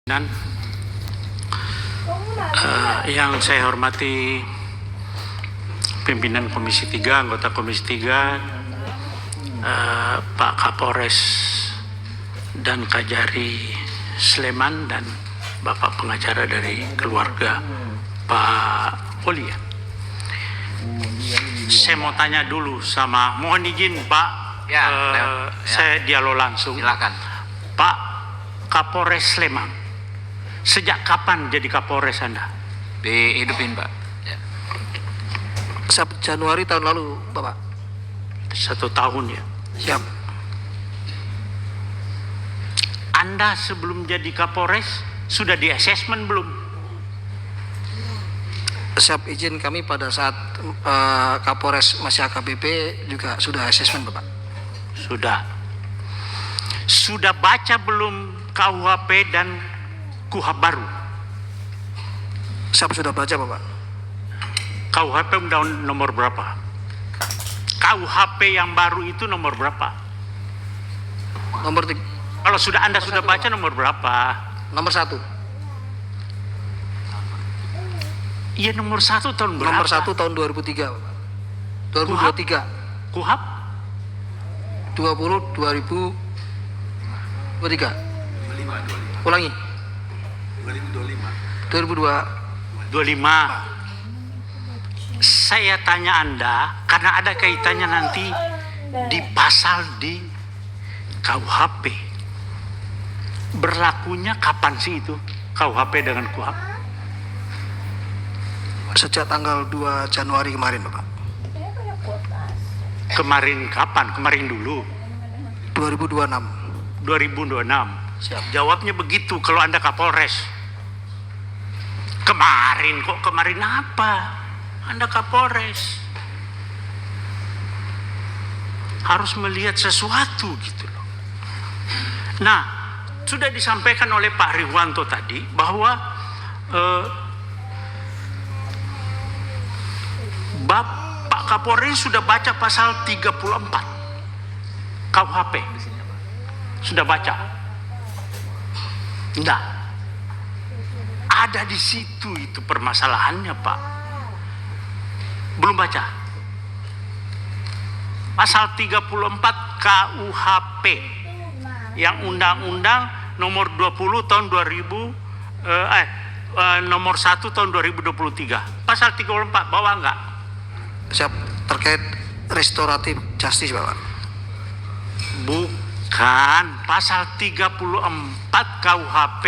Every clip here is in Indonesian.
Dan yang saya hormati pimpinan Komisi 3, anggota Komisi 3, Pak Kapolres dan Kajari Sleman, dan Bapak pengacara dari keluarga Pak Oli. Saya mau tanya dulu mohon izin Pak, saya dialog langsung. Silakan. Pak Kapolres Sleman, sejak kapan jadi Kapolres Anda? Dihidupin, Pak. Ya. Januari tahun lalu, Bapak. 1 tahun ya? Siap. Anda sebelum jadi Kapolres sudah di assessment belum? Siap, izin kami pada saat Kapolres masih AKBP juga sudah assessment, Bapak. Sudah. Sudah baca belum KUHP dan KUHP baru? Siap, sudah baca, Bapak. KUHP undang nomor berapa? KUHP yang baru itu nomor berapa? Kalau Anda sudah baca, nomor berapa? Nomor 1. Iya, nomor 1 tahun berapa? Nomor 1 tahun 2003, Bapak. 2023. KUHP? 2023. Ulangi. 2025. Saya tanya Anda karena ada kaitannya nanti di pasal di KUHP. Berlakunya kapan sih itu KUHP dengan KUHP? Sejak tanggal 2 Januari kemarin, Bapak. Kemarin kapan? Kemarin dulu. 2026. 2026. Siap. Jawabnya begitu kalau Anda Kapolres. Kemarin kok, kemarin apa? Anda Kapolres. Harus melihat sesuatu gitu loh. Nah, sudah disampaikan oleh Pak Riwanto tadi bahwa Bapak Kapolres sudah baca pasal 34 KUHP. Sudah baca? Enggak. Ada di situ itu permasalahannya, Pak. Belum baca. Pasal 34 KUHP yang Undang-Undang nomor 20 tahun 2000 nomor 1 tahun 2023. Pasal 34 bawa enggak? Siap, terkait restoratif justice, Bapak. Bukan, pasal 34 KUHP.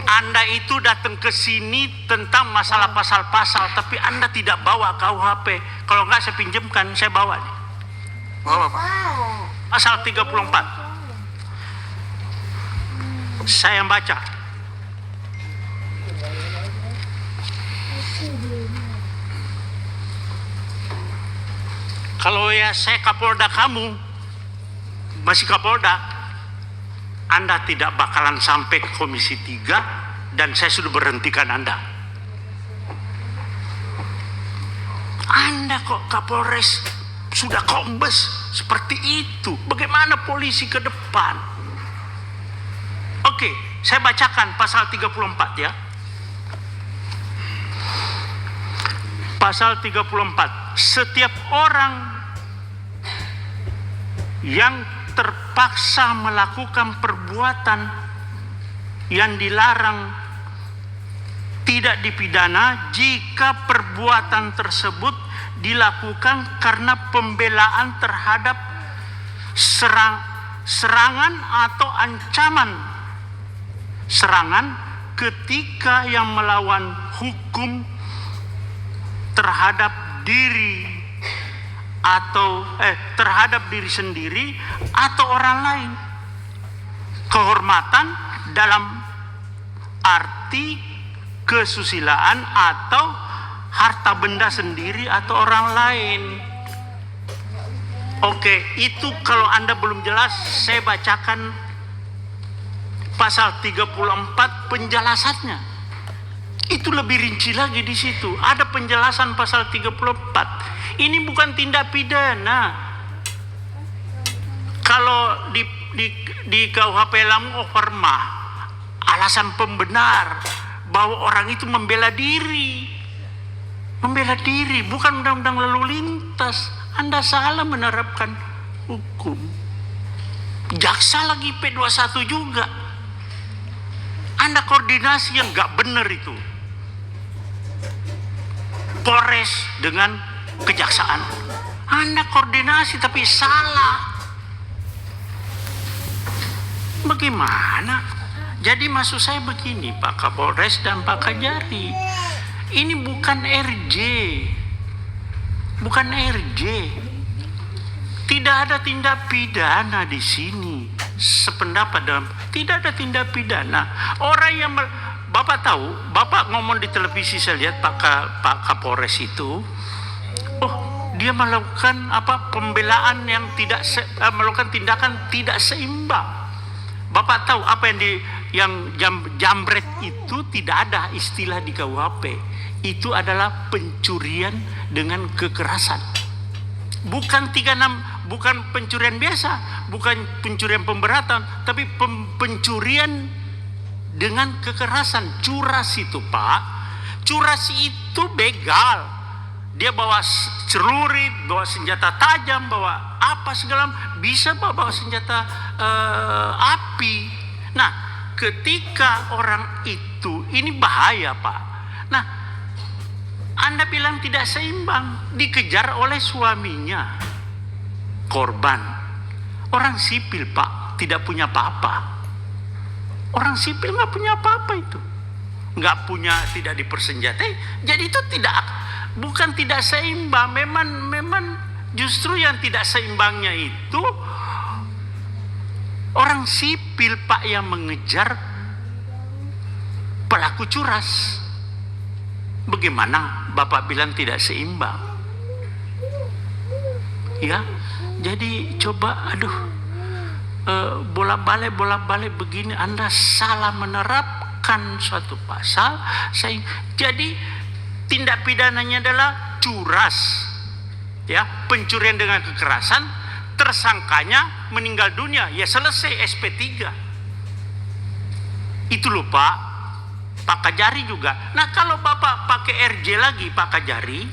Anda itu datang ke sini tentang masalah pasal-pasal, tapi Anda tidak bawa KUHP. Kalau enggak saya pinjamkan, saya bawa nih. Bawa, Bapak. Pasal 34. Saya yang baca. Kalau ya saya Kapolda, kamu masih Kapolda, Anda tidak bakalan sampai ke Komisi 3 dan saya sudah berhentikan Anda. Anda kok Kapolres sudah kombes seperti itu. Bagaimana polisi ke depan? Oke, saya bacakan pasal 34 ya. Pasal 34. Setiap orang yang terpaksa melakukan perbuatan yang dilarang tidak dipidana jika perbuatan tersebut dilakukan karena pembelaan terhadap serangan atau ancaman serangan ketika yang melawan hukum terhadap diri atau terhadap diri sendiri atau orang lain. Kehormatan dalam arti kesusilaan atau harta benda sendiri atau orang lain. Oke, itu kalau Anda belum jelas, saya bacakan pasal 34 penjelasannya. Itu lebih rinci lagi di situ. Ada penjelasan pasal 34. Ini bukan tindak pidana. Kalau di KUHP Lamu, perma alasan pembenar bahwa orang itu membela diri. Membela diri, bukan undang-undang lalu lintas. Anda salah menerapkan hukum. Jaksa lagi P21 juga. Anda koordinasi yang nggak benar itu. Polres dengan kejaksaan. Anda koordinasi tapi salah. Bagaimana? Jadi maksud saya begini, Pak Kapolres dan Pak Kajari. Ini bukan RJ. Bukan RJ. Tidak ada tindak pidana di sini. Sependapat dalam tidak ada tindak pidana. Orang yang Bapak tahu, Bapak ngomong di televisi saya lihat Pak Kapolres itu, oh dia melakukan pembelaan yang melakukan tindakan tidak seimbang. Bapak tahu apa yang jambret itu tidak ada istilah di KUHP. Itu adalah pencurian dengan kekerasan. Bukan 36, bukan pencurian biasa, bukan pencurian pemberatan, tapi pencurian dengan kekerasan. Curas itu, Pak. Curas itu begal. Dia bawa celurit, bawa senjata tajam, bawa apa segala, bisa bawa senjata api. Nah, ketika orang itu, ini bahaya, Pak. Nah, Anda bilang tidak seimbang, dikejar oleh suaminya, korban. Orang sipil, Pak, tidak punya apa-apa. Orang sipil nggak punya apa-apa itu, nggak punya, tidak dipersenjatai. Jadi itu bukan tidak seimbang. Memang justru yang tidak seimbangnya itu orang sipil, Pak, yang mengejar pelaku curas. Bagaimana Bapak bilang tidak seimbang? Ya, jadi coba, bolak-balik begini, Anda salah menerapkan suatu pasal. Jadi tindak pidananya adalah curas, ya, pencurian dengan kekerasan. Tersangkanya meninggal dunia, ya selesai SP3. Itu loh, Pak Kajari juga. Nah, kalau Bapak pakai RJ lagi, Pak Kajari,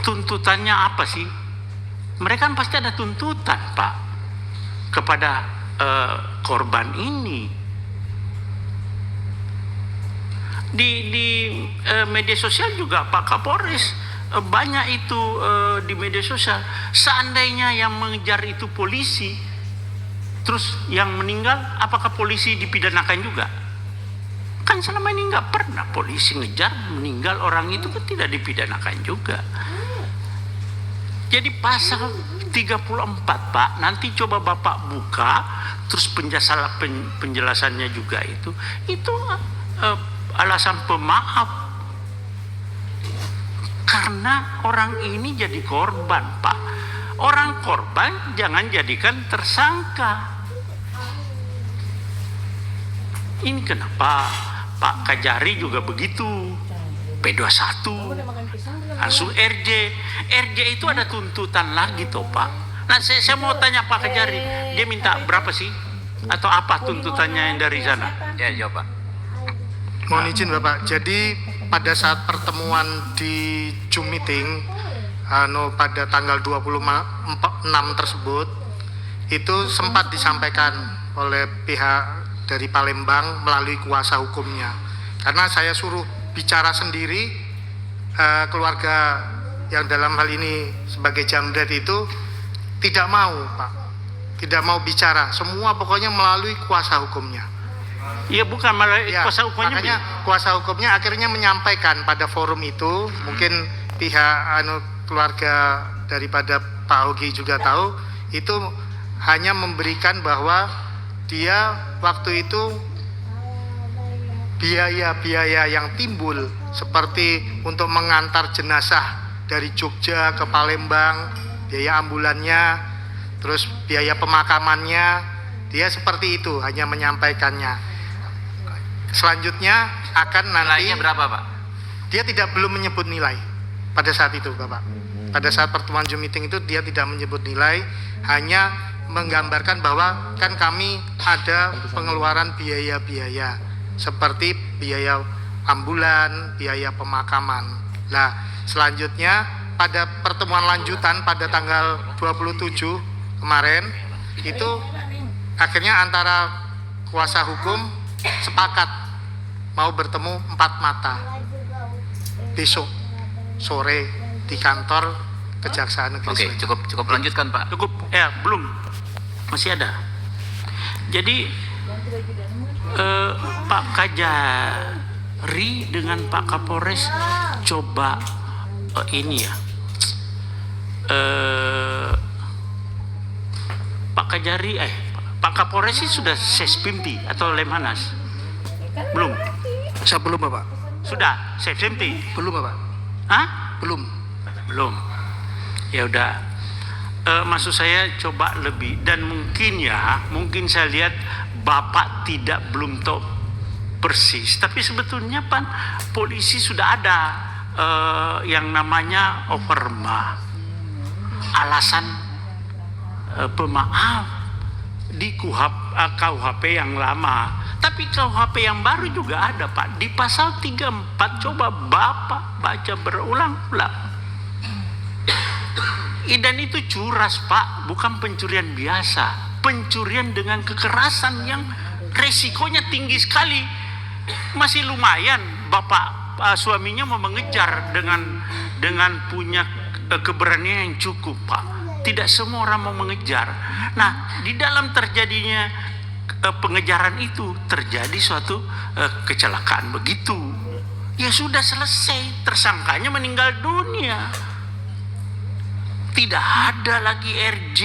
tuntutannya apa sih? Mereka kan pasti ada tuntutan, Pak, kepada korban ini. Di media sosial juga Pak Kapolres banyak itu di media sosial. Seandainya yang mengejar itu polisi, terus yang meninggal, apakah polisi dipidanakan juga? Kan selama ini nggak pernah polisi ngejar meninggal orang itu, kan tidak dipidanakan juga. Jadi pasal 34, Pak, nanti coba Bapak buka, terus penjelasannya juga itu alasan pemaaf. Karena orang ini jadi korban, Pak. Orang korban jangan jadikan tersangka. Ini kenapa Pak Kajari juga begitu, P21, langsung RJ. RJ itu ada tuntutan lagi toh, Pak. Nah, saya mau tanya Pak Kajari, dia minta berapa sih? Atau apa tuntutannya yang dari sana? Ya, jawab, Pak. Mohon izin Bapak, jadi pada saat pertemuan di Zoom meeting pada tanggal 26 tersebut, itu sempat disampaikan oleh pihak dari Palembang melalui kuasa hukumnya. Karena saya suruh bicara sendiri, keluarga yang dalam hal ini sebagai jambret itu tidak mau, Pak. Tidak mau bicara, semua pokoknya melalui kuasa hukumnya. Iya, bukan malah Ya, kuasa hukumnya. makanya kuasa hukumnya akhirnya menyampaikan pada forum itu, mungkin pihak keluarga daripada Pak Hogi juga tahu, itu hanya memberikan bahwa dia waktu itu biaya-biaya yang timbul seperti untuk mengantar jenazah dari Jogja ke Palembang, biaya ambulannya, terus biaya pemakamannya, dia seperti itu hanya menyampaikannya. Selanjutnya akan nanti Nilainya berapa, Pak? dia belum menyebut nilai pada saat itu, Bapak. Pada saat pertemuan Zoom meeting itu dia tidak menyebut nilai, hanya menggambarkan bahwa kan kami ada pengeluaran biaya-biaya seperti biaya ambulan, biaya pemakaman. Nah, selanjutnya pada pertemuan lanjutan pada tanggal 27 kemarin itu akhirnya antara kuasa hukum sepakat mau bertemu 4 mata besok sore di kantor Kejaksaan Negeri Oke, Sleman. cukup lanjutkan Pak. Cukup, belum, masih ada. Jadi Pak Kajari dengan Pak Kapolres coba ini ya, Pak Kajari, Pak Kapolres sih sudah sespimpi atau Lemhanas? Belum? Saya belum Bapak. Sudah sespimpi? Belum Bapak. Hah? Belum. Belum. Ya udah. Maksud saya coba lebih, dan mungkin saya lihat Bapak belum tahu persis, tapi sebetulnya Pan polisi sudah ada yang namanya overma, alasan pemaaf di KUHP yang lama, tapi KUHP yang baru juga ada Pak, di pasal 34. Coba Bapak baca berulang-ulang. Dan itu curas Pak, bukan pencurian biasa, pencurian dengan kekerasan yang resikonya tinggi sekali. Masih lumayan Bapak suaminya mau mengejar dengan punya keberanian yang cukup Pak. Tidak semua orang mau mengejar. Nah, di dalam terjadinya pengejaran itu terjadi suatu kecelakaan begitu. Ya sudah selesai, tersangkanya meninggal dunia. Tidak ada lagi RJ.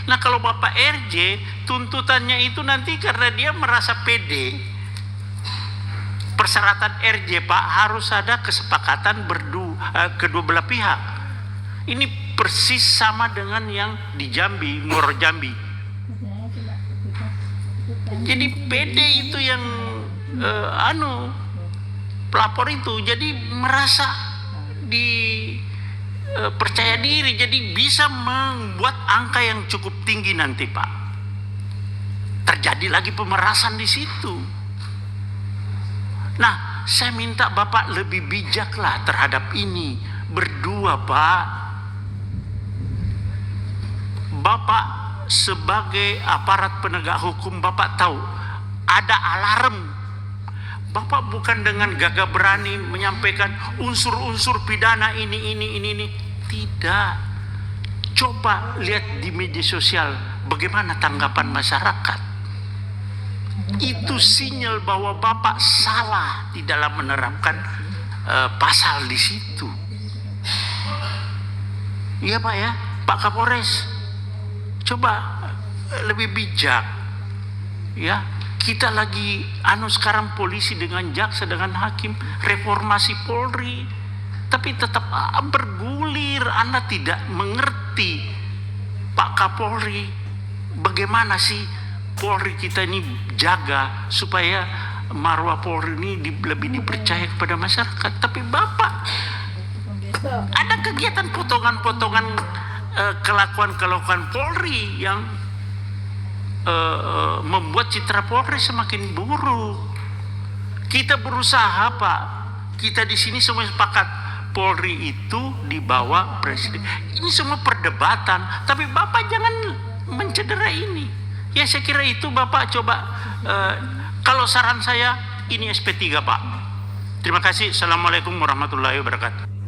Nah, kalau Bapak RJ, tuntutannya itu nanti karena dia merasa pede. Persyaratan RJ Pak harus ada kesepakatan kedua belah pihak. Ini persis sama dengan yang di Jambi, Muaro Jambi. Jadi pede itu yang pelapor itu, jadi merasa percaya diri, jadi bisa membuat angka yang cukup tinggi nanti Pak. Terjadi lagi pemerasan di situ. Nah, saya minta Bapak lebih bijaklah terhadap ini. Berdua Pak. Bapak sebagai aparat penegak hukum, Bapak tahu ada alarm. Bapak bukan dengan gagah berani menyampaikan unsur-unsur pidana ini. Tidak. Coba lihat di media sosial bagaimana tanggapan masyarakat. Itu sinyal bahwa Bapak salah di dalam menerapkan pasal di situ. Iya Pak ya, Pak Kapolres. Coba lebih bijak. Ya. Kita lagi sekarang polisi dengan jaksa dengan hakim, reformasi Polri, tapi tetap bergulir. Anda tidak mengerti Pak Kapolri, bagaimana sih Polri kita ini jaga supaya marwah Polri ini lebih dipercaya kepada masyarakat. Tapi Bapak ada kegiatan potongan-potongan kelakuan Polri yang membuat citra Polri semakin buruk. Kita berusaha Pak, kita di sini semua sepakat Polri itu di bawah presiden. Ini semua perdebatan, tapi Bapak jangan mencederai ini. Ya saya kira itu Bapak coba. Kalau saran saya ini SP3 Pak. Terima kasih. Assalamualaikum warahmatullahi wabarakatuh.